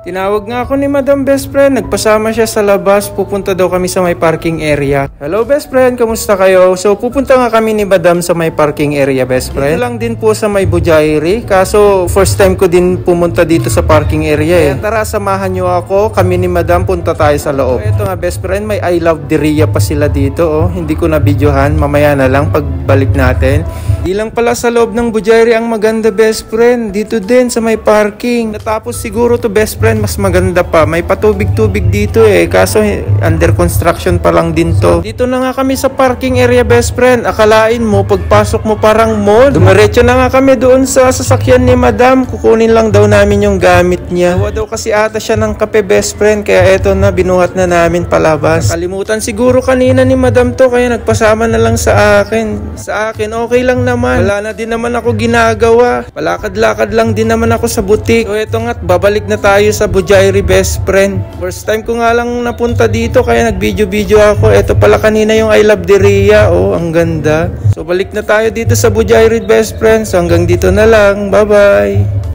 Tinawag nga ako ni Madam Best Friend, nagpasama siya sa labas, pupunta daw kami sa may parking area. Hello Best Friend, kamusta kayo? So pupunta nga kami ni Madam sa may parking area Best Friend. Dito lang din po sa may Bujairi, kaso first time ko din pumunta dito sa parking area eh. Kaya tara, samahan nyo ako, kami ni Madam punta tayo sa loob. So, ito nga Best Friend, may I Love Diriyah pa sila dito oh. Hindi ko na videohan, mamaya na lang pagbalik natin. Di lang pala sa loob ng Bujairi ang maganda Best Friend, dito din sa may parking. Natapos siguro to Best Friend, mas maganda pa. May patubig-tubig dito eh. Kaso under construction pa lang din to. Dito na nga kami sa parking area Best Friend. Akalain mo pagpasok mo parang mall. Dumiretso na nga kami doon sa sasakyan ni Madam. Kukunin lang daw namin yung gamit niya. Gawa daw kasi ata siya ng kape Best Friend. Kaya eto na, binuhat na namin palabas. Kalimutan siguro kanina ni Madam to. Kaya nagpasama na lang sa akin. Sa akin okay lang naman. Wala na din naman ako ginagawa. Palakad-lakad lang din naman ako sa butik. So eto nga, babalik na tayo sa Bujairi Best Friend. First time ko nga lang napunta dito kaya nag-video ako. Ito pala kanina yung I Love Diriyah. Oh, ang ganda. So balik na tayo dito sa Bujairi Best Friend. So hanggang dito na lang. Bye-bye.